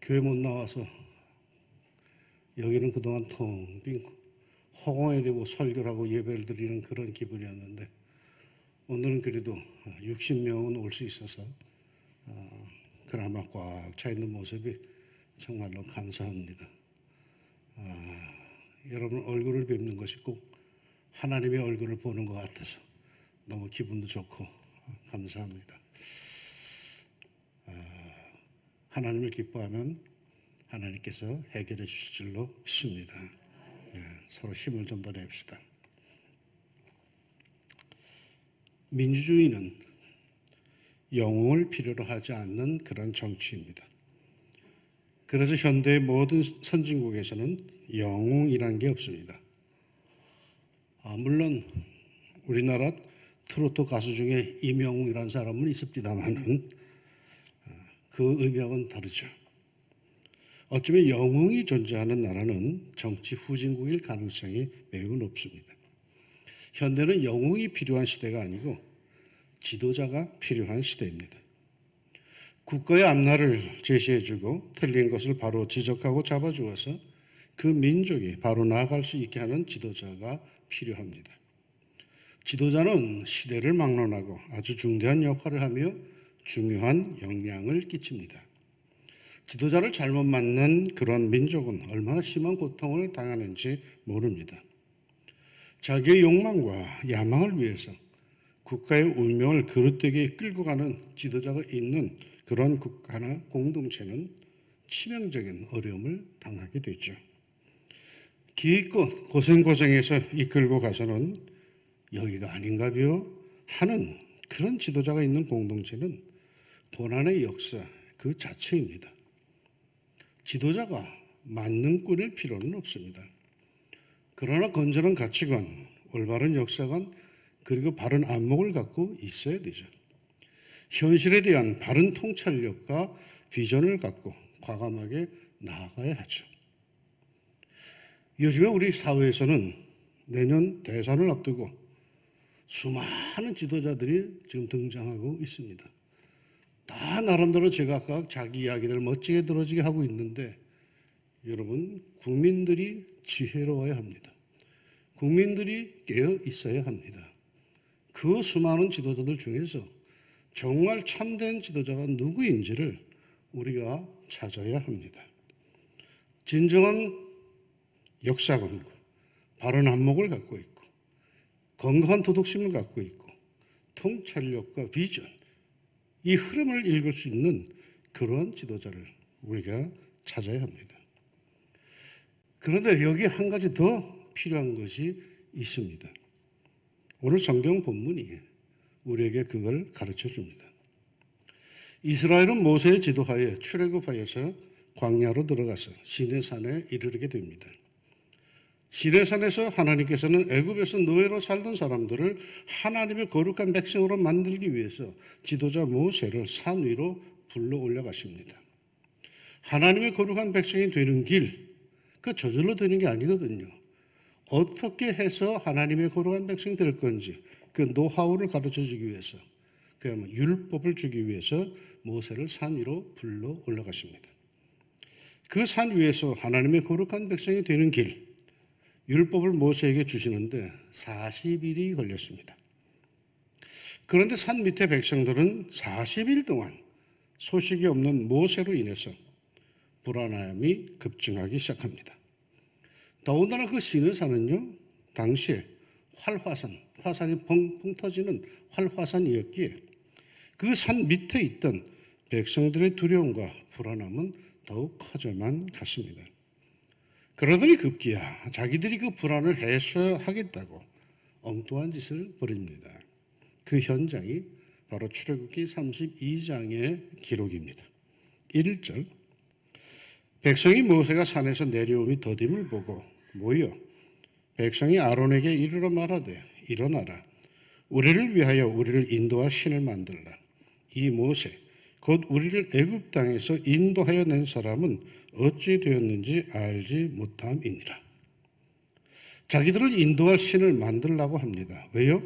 교회 못 나와서 여기는 그동안 텅 빈 허공에 대고 설교를 하고 예배를 드리는 그런 기분이었는데 오늘은 그래도 60명은 올 수 있어서 그나마 꽉 차 있는 모습이 정말로 감사합니다. 여러분 얼굴을 뵙는 것이 꼭 하나님의 얼굴을 보는 것 같아서 너무 기분도 좋고 감사합니다. 하나님을 기뻐하면 하나님께서 해결해 주실 줄로 믿습니다. 서로 힘을 좀 더 냅시다. 민주주의는 영웅을 필요로 하지 않는 그런 정치입니다. 그래서 현대의 모든 선진국에서는 영웅이라는 게 없습니다. 물론 우리나라 트로트 가수 중에 임영웅이라는 사람은 있습니다만 그 의미하고는 다르죠. 어쩌면 영웅이 존재하는 나라는 정치 후진국일 가능성이 매우 높습니다. 현대는 영웅이 필요한 시대가 아니고 지도자가 필요한 시대입니다. 국가의 앞날을 제시해주고 틀린 것을 바로 지적하고 잡아주어서 그 민족이 바로 나아갈 수 있게 하는 지도자가 필요합니다. 지도자는 시대를 막론하고 아주 중대한 역할을 하며 중요한 영향을 끼칩니다. 지도자를 잘못 만난 그런 민족은 얼마나 심한 고통을 당하는지 모릅니다. 자기의 욕망과 야망을 위해서 국가의 운명을 그릇되게 끌고 가는 지도자가 있는 그런 국가나 공동체는 치명적인 어려움을 당하게 되죠. 기껏 고생해서 이끌고 가서는 여기가 아닌가벼 하는 그런 지도자가 있는 공동체는 고난의 역사 그 자체입니다. 지도자가 만능꾼일 필요는 없습니다. 그러나 건전한 가치관, 올바른 역사관, 그리고 바른 안목을 갖고 있어야 되죠. 현실에 대한 바른 통찰력과 비전을 갖고 과감하게 나아가야 하죠. 요즘에 우리 사회에서는 내년 대선을 앞두고 수많은 지도자들이 지금 등장하고 있습니다. 다 나름대로 제각각 자기 이야기들을 멋지게 들어지게 하고 있는데 여러분, 국민들이 지혜로워야 합니다. 국민들이 깨어 있어야 합니다. 그 수많은 지도자들 중에서 정말 참된 지도자가 누구인지를 우리가 찾아야 합니다. 진정한 역사관과 바른 안목을 갖고 있고 건강한 도덕심을 갖고 있고 통찰력과 비전, 이 흐름을 읽을 수 있는 그런 지도자를 우리가 찾아야 합니다. 그런데 여기 한 가지 더 필요한 것이 있습니다. 오늘 성경 본문이 우리에게 그걸 가르쳐 줍니다. 이스라엘은 모세의 지도하에 출애굽하여서 광야로 들어가서 시내산에 이르게 됩니다. 시내산에서 하나님께서는 애굽에서 노예로 살던 사람들을 하나님의 거룩한 백성으로 만들기 위해서 지도자 모세를 산 위로 불러 올라가십니다. 하나님의 거룩한 백성이 되는 길, 그 저절로 되는 게 아니거든요. 어떻게 해서 하나님의 거룩한 백성이 될 건지 그 노하우를 가르쳐 주기 위해서, 그야말로 율법을 주기 위해서 모세를 산 위로 불러 올라가십니다. 그 산 위에서 하나님의 거룩한 백성이 되는 길, 율법을 모세에게 주시는데 40일이 걸렸습니다. 그런데 산 밑에 백성들은 40일 동안 소식이 없는 모세로 인해서 불안함이 급증하기 시작합니다. 더군다나 그 시내산은요, 당시에 화산이 펑펑 터지는 활화산이었기에 그 산 밑에 있던 백성들의 두려움과 불안함은 더욱 커져만 갔습니다. 그러더니 급기야 자기들이 그 불안을 해소하겠다고 엉뚱한 짓을 벌입니다. 그 현장이 바로 출애굽기 32장의 기록입니다. 1절, 백성이 모세가 산에서 내려오니 더딤을 보고 모여 백성이 아론에게 이르러 말하되 일어나라, 우리를 위하여 우리를 인도할 신을 만들라. 이 모세 곧 우리를 애굽 땅에서 인도하여 낸 사람은 어찌 되었는지 알지 못함이니라. 자기들을 인도할 신을 만들라고 합니다. 왜요?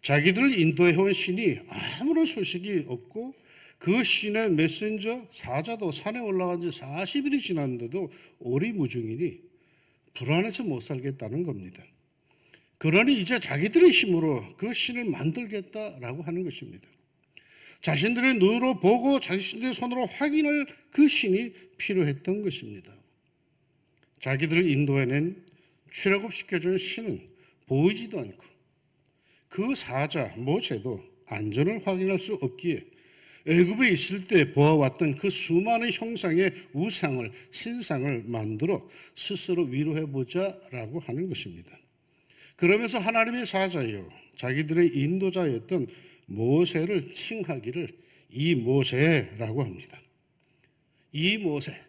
자기들을 인도해온 신이 아무런 소식이 없고 그 신의 메신저 사자도 산에 올라간 지 40일이 지났는데도 오리무중이니 불안해서 못 살겠다는 겁니다. 그러니 이제 자기들의 힘으로 그 신을 만들겠다라고 하는 것입니다. 자신들의 눈으로 보고 자신들의 손으로 확인할 그 신이 필요했던 것입니다. 자기들을 인도해낸 출애굽시켜준 신은 보이지도 않고 그 사자 모세도 안전을 확인할 수 없기에 애굽에 있을 때 보아왔던 그 수많은 형상의 우상을 신상을 만들어 스스로 위로해보자라고 하는 것입니다. 그러면서 하나님의 사자요 자기들의 인도자였던 모세를 칭하기를 이 모세라고 합니다. 이 모세,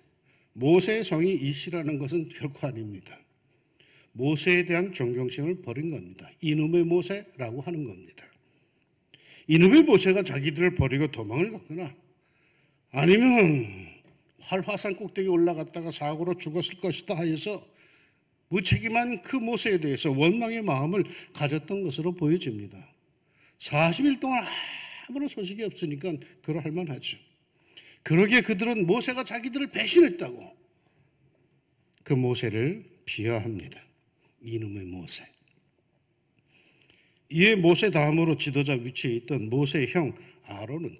모세의 성이 이시라는 것은 결코 아닙니다. 모세에 대한 존경심을 버린 겁니다. 이놈의 모세라고 하는 겁니다. 이놈의 모세가 자기들을 버리고 도망을 갔거나 아니면 활화산 꼭대기에 올라갔다가 사고로 죽었을 것이다 하여서 무책임한 그 모세에 대해서 원망의 마음을 가졌던 것으로 보여집니다. 40일 동안 아무런 소식이 없으니까 그러할 만하죠. 그러기에 그들은 모세가 자기들을 배신했다고 그 모세를 비하합니다. 이놈의 모세. 이에 모세 다음으로 지도자 위치에 있던 모세의 형 아론은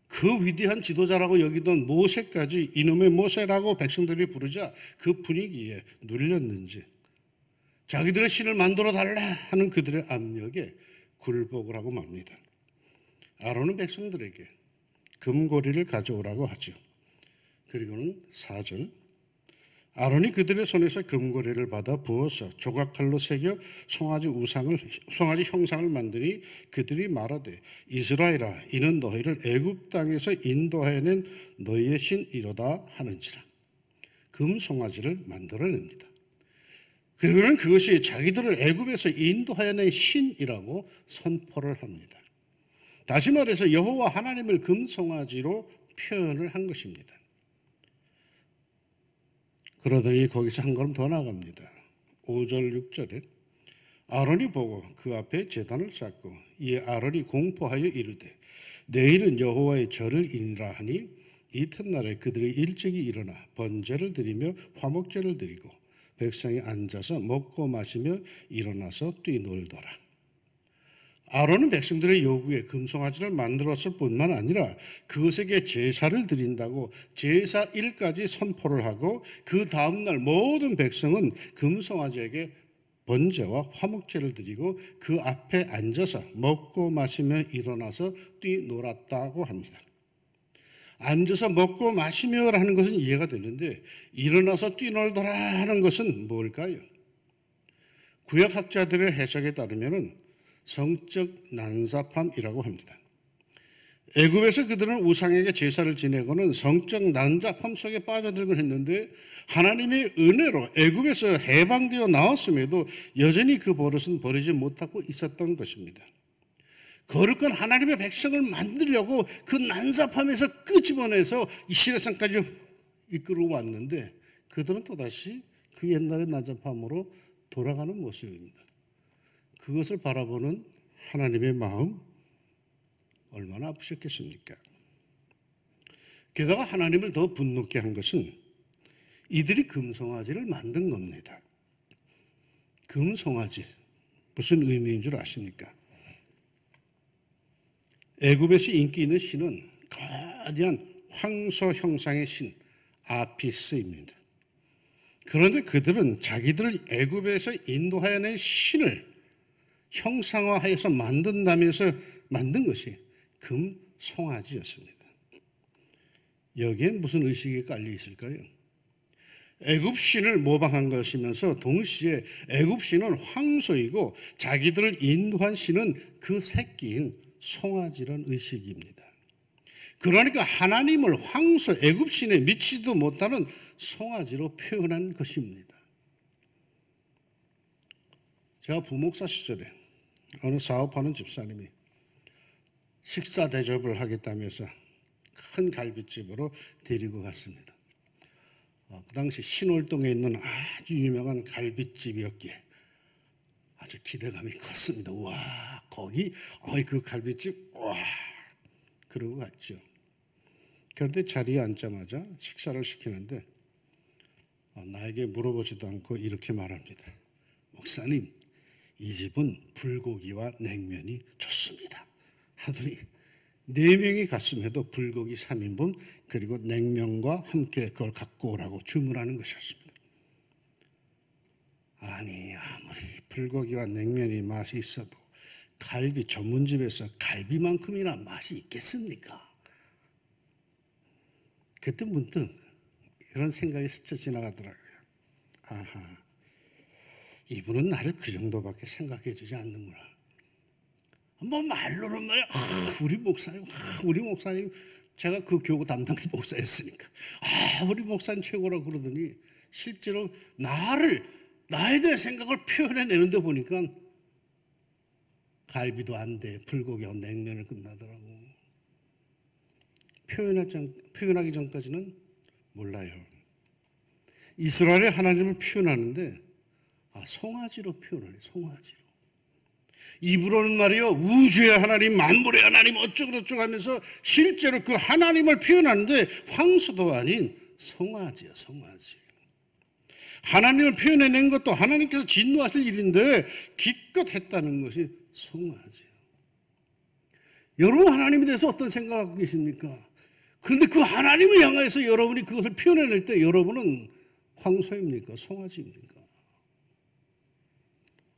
그 위대한 지도자라고 여기던 모세까지 이놈의 모세라고 백성들이 부르자 그 분위기에 눌렸는지 자기들의 신을 만들어 달라 하는 그들의 압력에 굴복을 하고 맙니다. 아론은 백성들에게 금고리를 가져오라고 하죠. 그리고는 4절 아론이 그들의 손에서 금고리를 받아 부어서 조각칼로 새겨 송아지 형상을 만드니 그들이 말하되 이스라엘아 이는 너희를 애굽 땅에서 인도해낸 너희의 신이로다 하는지라. 금 송아지를 만들어냅니다. 그리고는 그것이 자기들을 애굽에서 인도해낸 신이라고 선포를 합니다. 다시 말해서 여호와 하나님을 금 송아지로 표현을 한 것입니다. 그러더니 거기서 한 걸음 더 나갑니다. 5절 6절에 아론이 보고 그 앞에 제단을 쌓고 이에 아론이 공포하여 이르되 내일은 여호와의 절을 인이라 하니 이튿날에 그들이 일찍이 일어나 번제를 드리며 화목제를 드리고 백성이 앉아서 먹고 마시며 일어나서 뛰놀더라. 아론은 백성들의 요구에 금송아지를 만들었을 뿐만 아니라 그것에게 제사를 드린다고 제사일까지 선포를 하고 그 다음날 모든 백성은 금송아지에게 번제와 화목제를 드리고 그 앞에 앉아서 먹고 마시며 일어나서 뛰놀았다고 합니다. 앉아서 먹고 마시며라는 것은 이해가 되는데 일어나서 뛰놀더라 하는 것은 뭘까요? 구약학자들의 해석에 따르면 성적 난잡함이라고 합니다. 애굽에서 그들은 우상에게 제사를 지내고는 성적 난잡함 속에 빠져들곤 했는데 하나님의 은혜로 애굽에서 해방되어 나왔음에도 여전히 그 버릇은 버리지 못하고 있었던 것입니다. 거룩한 하나님의 백성을 만들려고 그 난잡함에서 끄집어내서 이 시대상까지 이끌고 왔는데 그들은 또다시 그 옛날의 난잡함으로 돌아가는 모습입니다. 그것을 바라보는 하나님의 마음 얼마나 아프셨겠습니까? 게다가 하나님을 더 분노케 한 것은 이들이 금송아지를 만든 겁니다. 금송아지 무슨 의미인 줄 아십니까? 애굽에서 인기 있는 신은 거대한 황소 형상의 신 아피스입니다. 그런데 그들은 자기들을 애굽에서 인도하여낸 신을 형상화해서 만든다면서 만든 것이 금 송아지였습니다. 여기엔 무슨 의식이 깔려 있을까요? 애굽 신을 모방한 것이면서 동시에 애굽 신은 황소이고 자기들을 인도한 신은 그 새끼인 송아지란 의식입니다. 그러니까 하나님을 황소 애굽 신에 미치지도 못하는 송아지로 표현한 것입니다. 제가 부목사 시절에 어느 사업하는 집사님이 식사 대접을 하겠다면서 큰 갈비집으로 데리고 갔습니다. 그 당시 신월동에 있는 아주 유명한 갈비집이었기에 아주 기대감이 컸습니다. 와, 거기 그 갈비집, 와, 그러고 갔죠. 그런데 자리에 앉자마자 식사를 시키는데 나에게 물어보지도 않고 이렇게 말합니다. 목사님, 이 집은 불고기와 냉면이 좋습니다. 하더니 4명이 갔음에도 불고기 3인분 그리고 냉면과 함께 그걸 갖고 오라고 주문하는 것이었습니다. 아니, 아무리 불고기와 냉면이 맛이 있어도 갈비 전문집에서 갈비만큼이나 맛이 있겠습니까? 그때 문득 이런 생각이 스쳐 지나가더라고요. 아하, 이분은 나를 그 정도밖에 생각해 주지 않는구나. 뭐 말로는 말이야, 우리 목사님, 제가 그 교구 담당 목사였으니까, 우리 목사님 최고라고 그러더니 실제로 나에 대한 생각을 표현해내는데 보니까 갈비도 안 돼, 불고기와 냉면을 끝나더라고. 표현하기 전까지는 몰라요. 이스라엘의 하나님을 표현하는데 송아지로 표현을 해요. 송아지로. 입으로는 말이요, 우주의 하나님, 만물의 하나님 어쩌고저쩌고 하면서 실제로 그 하나님을 표현하는데 황소도 아닌 송아지야, 송아지. 하나님을 표현해낸 것도 하나님께서 진노하실 일인데 기껏 했다는 것이 송아지예요. 여러분 하나님에 대해서 어떤 생각을 갖고 계십니까? 그런데 그 하나님을 향해서 여러분이 그것을 표현해낼 때 여러분은 황소입니까? 송아지입니까?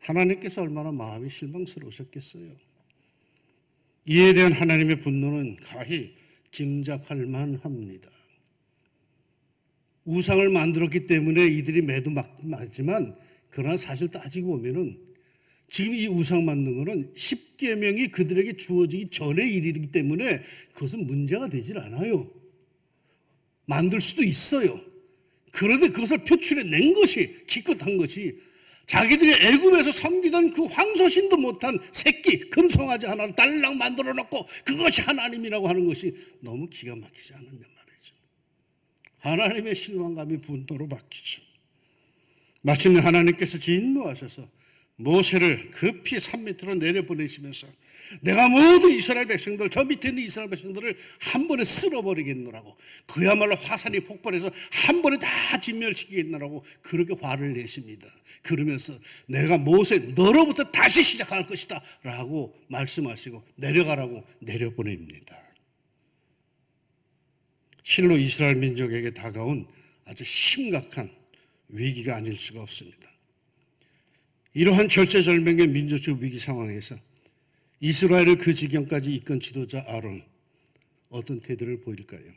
하나님께서 얼마나 마음이 실망스러우셨겠어요. 이에 대한 하나님의 분노는 가히 짐작할 만합니다. 우상을 만들었기 때문에 이들이 매도 맞지만 그러나 사실 따지고 보면은 지금 이 우상 만든 거는 10계명이 그들에게 주어지기 전의 일이기 때문에 그것은 문제가 되질 않아요. 만들 수도 있어요. 그런데 그것을 표출해낸 것이 기껏한 것이 자기들이 애굽에서 섬기던 그 황소신도 못한 새끼 금송아지 하나를 딸랑 만들어 놓고 그것이 하나님이라고 하는 것이 너무 기가 막히지 않느냐 말이죠. 하나님의 실망감이 분노로 바뀌죠. 마침내 하나님께서 진노하셔서 모세를 급히 산 밑으로 내려보내시면서 내가 모든 이스라엘 백성들, 저 밑에 있는 이스라엘 백성들을 한 번에 쓸어버리겠노라고, 그야말로 화산이 폭발해서 한 번에 다 진멸시키겠노라고 그렇게 화를 내십니다. 그러면서 내가 모세 너로부터 다시 시작할 것이다 라고 말씀하시고 내려가라고 내려보냅니다. 실로 이스라엘 민족에게 다가온 아주 심각한 위기가 아닐 수가 없습니다. 이러한 절체절명의 민족적 위기 상황에서 이스라엘을 그 지경까지 이끈 지도자 아론, 어떤 태도를 보일까요?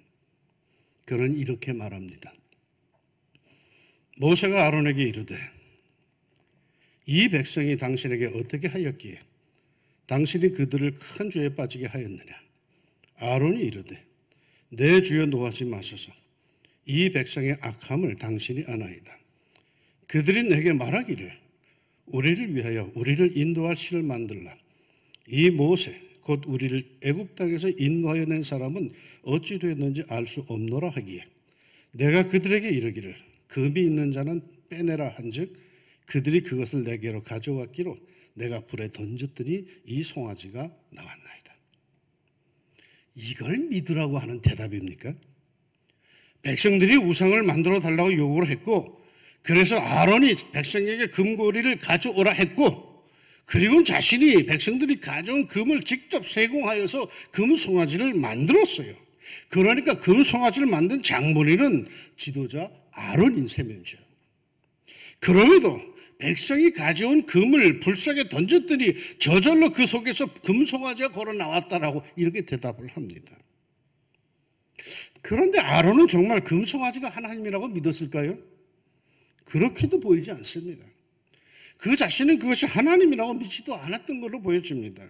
그는 이렇게 말합니다. 모세가 아론에게 이르되 이 백성이 당신에게 어떻게 하였기에 당신이 그들을 큰 죄에 빠지게 하였느냐? 아론이 이르되 내 주여 노하지 마소서. 이 백성의 악함을 당신이 아나이다. 그들이 내게 말하기를 우리를 위하여 우리를 인도할 신을 만들라. 이 모세 곧 우리를 애굽 땅에서 인도하여 낸 사람은 어찌 되었는지 알 수 없노라 하기에 내가 그들에게 이르기를 금이 있는 자는 빼내라 한즉 그들이 그것을 내게로 가져왔기로 내가 불에 던졌더니 이 송아지가 나왔나이다. 이걸 믿으라고 하는 대답입니까? 백성들이 우상을 만들어 달라고 요구를 했고 그래서 아론이 백성에게 금고리를 가져오라 했고 그리고 자신이 백성들이 가져온 금을 직접 세공하여서 금송아지를 만들었어요. 그러니까 금송아지를 만든 장본인은 지도자 아론인 셈이죠. 그럼에도 백성이 가져온 금을 불쌍에 던졌더니 저절로 그 속에서 금송아지가 걸어 나왔다라고 이렇게 대답을 합니다. 그런데 아론은 정말 금송아지가 하나님이라고 믿었을까요? 그렇게도 보이지 않습니다. 그 자신은 그것이 하나님이라고 믿지도 않았던 걸로 보여집니다.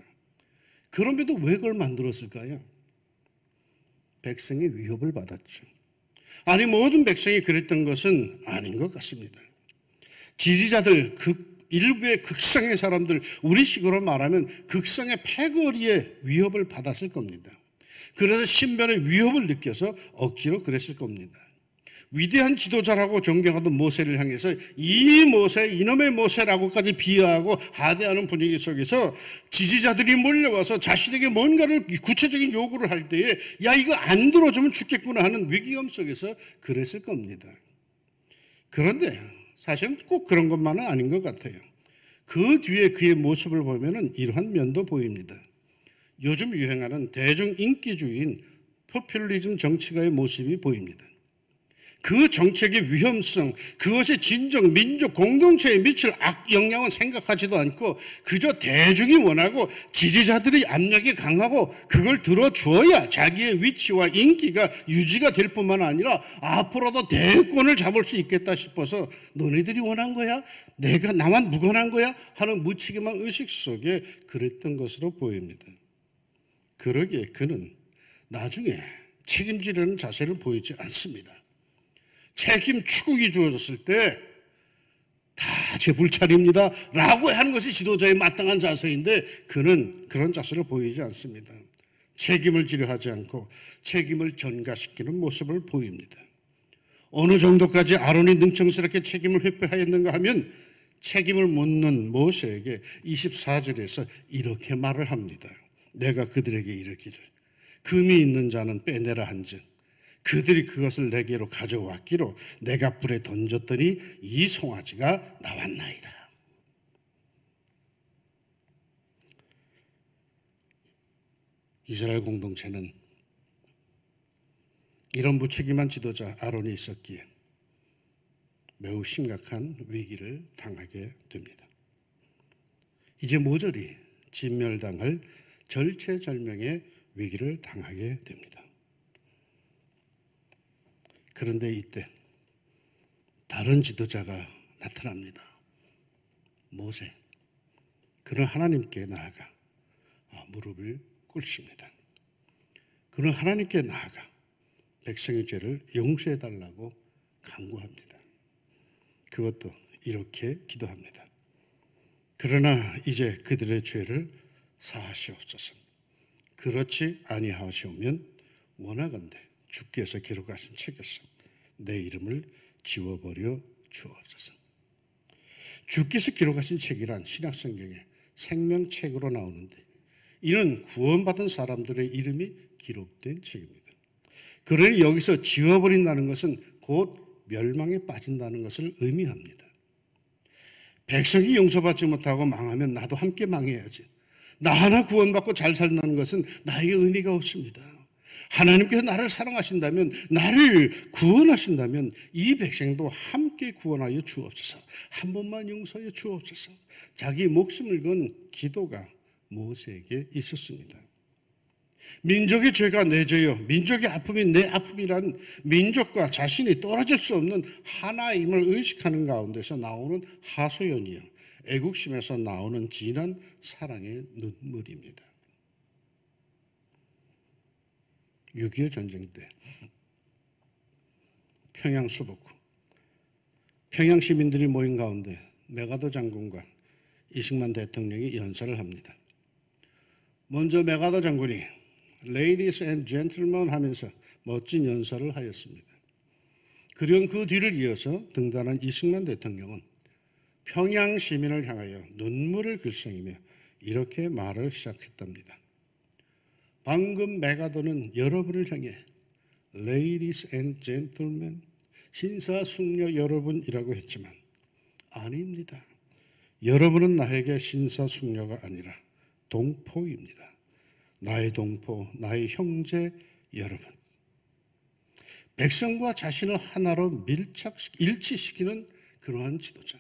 그럼에도 왜 그걸 만들었을까요? 백성의 위협을 받았죠. 아니 모든 백성이 그랬던 것은 아닌 것 같습니다. 지지자들, 일부의 극성의 사람들, 우리식으로 말하면 극성의 패거리의 위협을 받았을 겁니다. 그래서 신변의 위협을 느껴서 억지로 그랬을 겁니다. 위대한 지도자라고 존경하던 모세를 향해서 이 모세, 이놈의 모세라고까지 비하하고 하대하는 분위기 속에서 지지자들이 몰려와서 자신에게 뭔가를 구체적인 요구를 할 때에 야 이거 안 들어주면 죽겠구나 하는 위기감 속에서 그랬을 겁니다. 그런데 사실은 꼭 그런 것만은 아닌 것 같아요. 그 뒤에 그의 모습을 보면은 이러한 면도 보입니다. 요즘 유행하는 대중 인기주의인 포퓰리즘 정치가의 모습이 보입니다. 그 정책의 위험성, 그것의 진정 민족 공동체에 미칠 악영향은 생각하지도 않고 그저 대중이 원하고 지지자들의 압력이 강하고 그걸 들어주어야 자기의 위치와 인기가 유지가 될 뿐만 아니라 앞으로도 대권을 잡을 수 있겠다 싶어서 너네들이 원한 거야? 나만 무관한 거야? 하는 무책임한 의식 속에 그랬던 것으로 보입니다. 그러기에 그는 나중에 책임지려는 자세를 보이지 않습니다. 책임 추국이 주어졌을 때 다 제 불찰입니다 라고 하는 것이 지도자의 마땅한 자세인데 그는 그런 자세를 보이지 않습니다. 책임을 지려 하지 않고 책임을 전가시키는 모습을 보입니다. 어느 정도까지 아론이 능청스럽게 책임을 회피하였는가 하면 책임을 묻는 모세에게 24절에서 이렇게 말을 합니다. 내가 그들에게 이르기를 금이 있는 자는 빼내라 한즉 그들이 그것을 내게로 가져왔기로 내가 불에 던졌더니 이 송아지가 나왔나이다. 이스라엘 공동체는 이런 무책임한 지도자 아론이 있었기에 매우 심각한 위기를 당하게 됩니다. 이제 모조리 진멸당할 절체절명의 위기를 당하게 됩니다. 그런데 이때 다른 지도자가 나타납니다. 모세. 그는 하나님께 나아가 무릎을 꿇습니다. 그는 하나님께 나아가 백성의 죄를 용서해달라고 간구합니다. 그것도 이렇게 기도합니다. 그러나 이제 그들의 죄를 사하시옵소서. 그렇지 아니하시오면 원하건대 주께서 기록하신 책에서 내 이름을 지워버려 주옵소서. 주께서 기록하신 책이란 신약성경에 생명책으로 나오는데 이는 구원받은 사람들의 이름이 기록된 책입니다. 그러니 여기서 지워버린다는 것은 곧 멸망에 빠진다는 것을 의미합니다. 백성이 용서받지 못하고 망하면 나도 함께 망해야지. 나 하나 구원받고 잘 살다는 것은 나에게 의미가 없습니다. 하나님께서 나를 사랑하신다면, 나를 구원하신다면 이 백성도 함께 구원하여 주옵소서. 한 번만 용서하여 주옵소서. 자기 목숨을 건 기도가 모세에게 있었습니다. 민족의 죄가 내 죄요, 민족의 아픔이 내 아픔이란 민족과 자신이 떨어질 수 없는 하나임을 의식하는 가운데서 나오는 하소연이요, 애국심에서 나오는 진한 사랑의 눈물입니다. 6.25 전쟁 때 평양 수복구 평양 시민들이 모인 가운데 메가더 장군과 이승만 대통령이 연설을 합니다. 먼저 메가더 장군이 Ladies and Gentlemen 하면서 멋진 연설을 하였습니다. 그리고 그 뒤를 이어서 등단한 이승만 대통령은 평양 시민을 향하여 눈물을 글썽이며 이렇게 말을 시작했답니다. 방금 메가더는 여러분을 향해 Ladies and Gentlemen, 신사숙녀 여러분이라고 했지만 아닙니다. 여러분은 나에게 신사숙녀가 아니라 동포입니다. 나의 동포, 나의 형제 여러분. 백성과 자신을 하나로 일치시키는 그러한 지도자.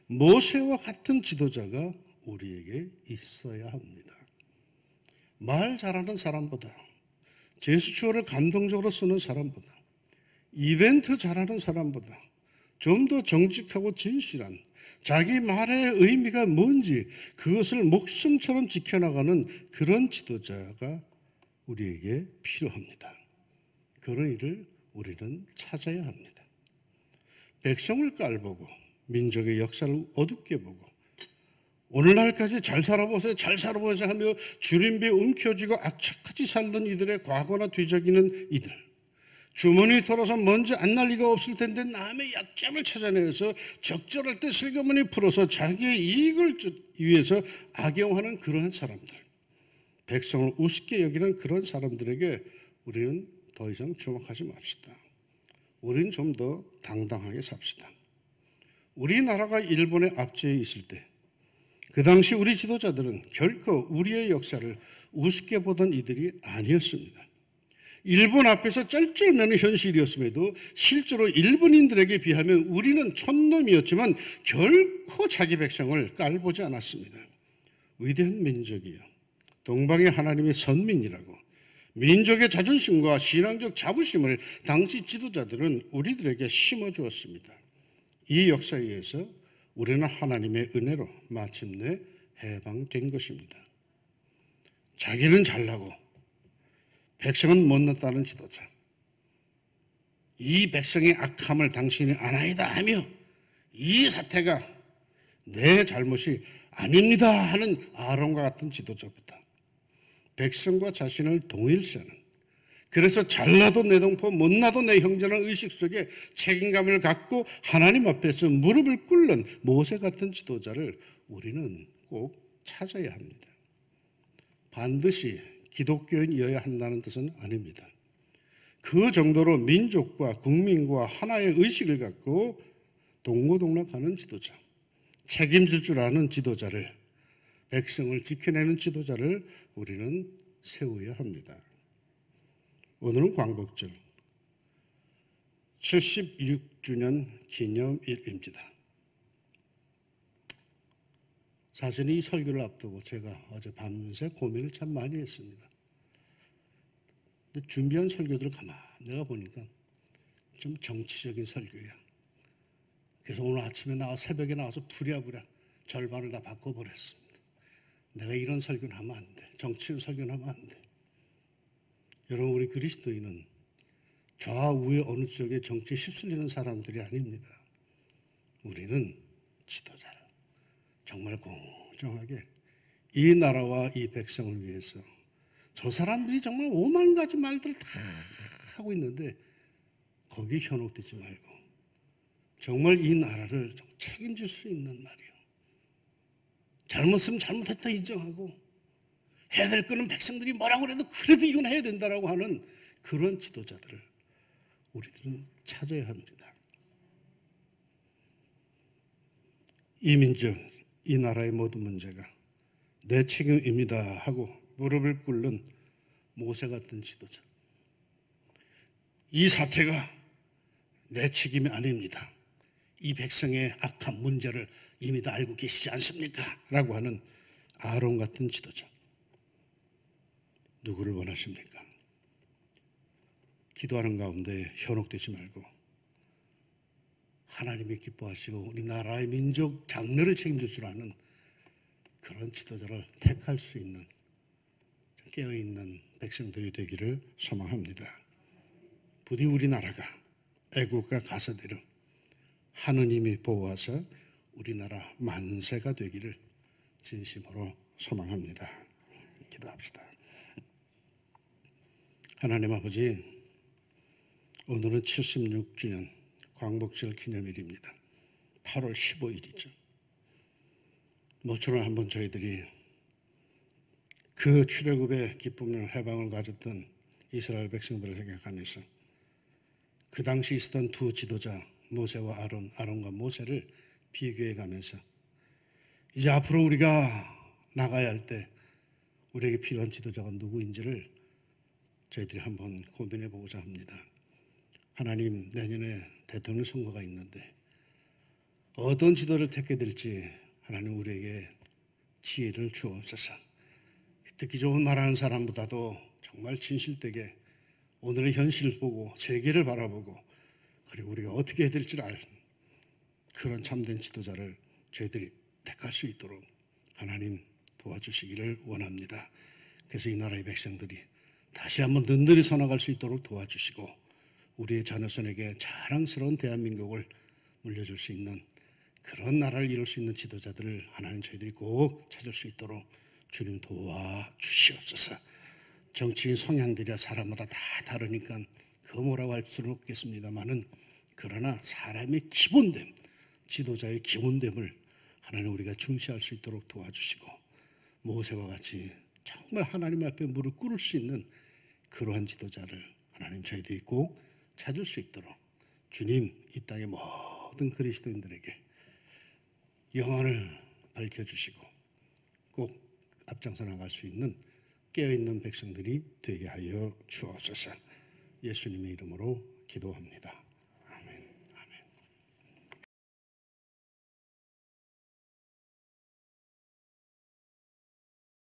모세와 같은 지도자가 우리에게 있어야 합니다. 말 잘하는 사람보다, 제스처를 감동적으로 쓰는 사람보다, 이벤트 잘하는 사람보다 좀 더 정직하고 진실한 자기 말의 의미가 뭔지 그것을 목숨처럼 지켜나가는 그런 지도자가 우리에게 필요합니다. 그런 일을 우리는 찾아야 합니다. 백성을 깔보고 민족의 역사를 어둡게 보고 오늘날까지 잘 살아보세요, 잘 살아보세요 하며 주림배 움켜쥐고 악착같이 살던 이들의 과거나 뒤적이는 이들, 주머니 털어서 먼지 안 날 리가 없을 텐데 남의 약점을 찾아내서 적절할 때 슬그머니 풀어서 자기의 이익을 위해서 악용하는 그러한 사람들, 백성을 우습게 여기는 그런 사람들에게 우리는 더 이상 주목하지 맙시다. 우리는 좀 더 당당하게 삽시다. 우리나라가 일본의 압제에 있을 때 그 당시 우리 지도자들은 결코 우리의 역사를 우습게 보던 이들이 아니었습니다. 일본 앞에서 쩔쩔매는 현실이었음에도 실제로 일본인들에게 비하면 우리는 촌놈이었지만 결코 자기 백성을 깔보지 않았습니다. 위대한 민족이요, 동방의 하나님의 선민이라고 민족의 자존심과 신앙적 자부심을 당시 지도자들은 우리들에게 심어주었습니다. 이 역사에 의해서 우리는 하나님의 은혜로 마침내 해방된 것입니다. 자기는 잘나고 백성은 못났다는 지도자, 이 백성의 악함을 당신이 아나이다 하며 이 사태가 내 잘못이 아닙니다 하는 아론과 같은 지도자보다 백성과 자신을 동일시하는, 그래서 잘나도 내 동포 못나도 내 형제라는 의식 속에 책임감을 갖고 하나님 앞에서 무릎을 꿇는 모세 같은 지도자를 우리는 꼭 찾아야 합니다. 반드시 기독교인이어야 한다는 뜻은 아닙니다. 그 정도로 민족과 국민과 하나의 의식을 갖고 동고동락하는 지도자, 책임질 줄 아는 지도자를, 백성을 지켜내는 지도자를 우리는 세워야 합니다. 오늘은 광복절 76주년 기념일입니다. 사실 이 설교를 앞두고 제가 어제 밤새 고민을 참 많이 했습니다. 근데 준비한 설교들을 가만히 내가 보니까 좀 정치적인 설교야. 그래서 오늘 아침에 새벽에 나와서 부랴부랴 절반을 다 바꿔버렸습니다. 내가 이런 설교는 하면 안 돼. 정치적 설교는 하면 안 돼. 여러분, 우리 그리스도인은 좌우의 어느 쪽에 정치에 휩쓸리는 사람들이 아닙니다. 우리는 지도자를 정말 공정하게 이 나라와 이 백성을 위해서, 저 사람들이 정말 5만 가지 말들을 다 하고 있는데 거기에 현혹되지 말고 정말 이 나라를 책임질 수 있는 말이요, 잘못했으면 잘못했다 인정하고 해야 될 거는 백성들이 뭐라고 그래도 그래도 이건 해야 된다라고 하는 그런 지도자들을 우리들은 찾아야 합니다. 이 민족, 이 나라의 모든 문제가 내 책임입니다 하고 무릎을 꿇는 모세 같은 지도자, 이 사태가 내 책임이 아닙니다, 이 백성의 악한 문제를 이미 다 알고 계시지 않습니까? 라고 하는 아론 같은 지도자, 누구를 원하십니까? 기도하는 가운데 현혹되지 말고 하나님이 기뻐하시고 우리 나라의 민족 장래를 책임질 줄 아는 그런 지도자를 택할 수 있는 깨어있는 백성들이 되기를 소망합니다. 부디 우리나라가 애국가 가서대로 하느님이 보호하사 우리나라 만세가 되기를 진심으로 소망합니다. 기도합시다. 하나님 아버지, 오늘은 76주년 광복절 기념일입니다. 8월 15일이죠. 모처럼 한번 저희들이 그 출애굽의 기쁨을 해방을 가졌던 이스라엘 백성들을 생각하면서 그 당시 있었던 두 지도자 모세와 아론과 모세를 비교해 가면서 이제 앞으로 우리가 나가야 할 때 우리에게 필요한 지도자가 누구인지를 저희들이 한번 고민해 보고자 합니다. 하나님, 내년에 대통령 선거가 있는데 어떤 지도를 택게 될지 하나님 우리에게 지혜를 주옵소서. 듣기 좋은 말하는 사람보다도 정말 진실되게 오늘의 현실을 보고 세계를 바라보고 그리고 우리가 어떻게 해야 될지를 아는 그런 참된 지도자를 저희들이 택할 수 있도록 하나님 도와주시기를 원합니다. 그래서 이 나라의 백성들이 다시 한번 든든히 서나갈 수 있도록 도와주시고 우리의 자녀손에게 자랑스러운 대한민국을 물려줄 수 있는 그런 나라를 이룰 수 있는 지도자들을 하나님 저희들이 꼭 찾을 수 있도록 주님 도와주시옵소서. 정치인 성향들이야 사람마다 다 다르니까 그 뭐라고 할 수는 없겠습니다만은 그러나 사람의 기본됨, 지도자의 기본됨을 하나님 우리가 중시할 수 있도록 도와주시고 모세와 같이 정말 하나님 앞에 무릎 꿇을 수 있는 그러한 지도자를 하나님 저희들이 꼭 찾을 수 있도록 주님 이 땅의 모든 그리스도인들에게 영안을 밝혀주시고 꼭 앞장서 나갈 수 있는 깨어있는 백성들이 되게 하여 주옵소서. 예수님의 이름으로 기도합니다.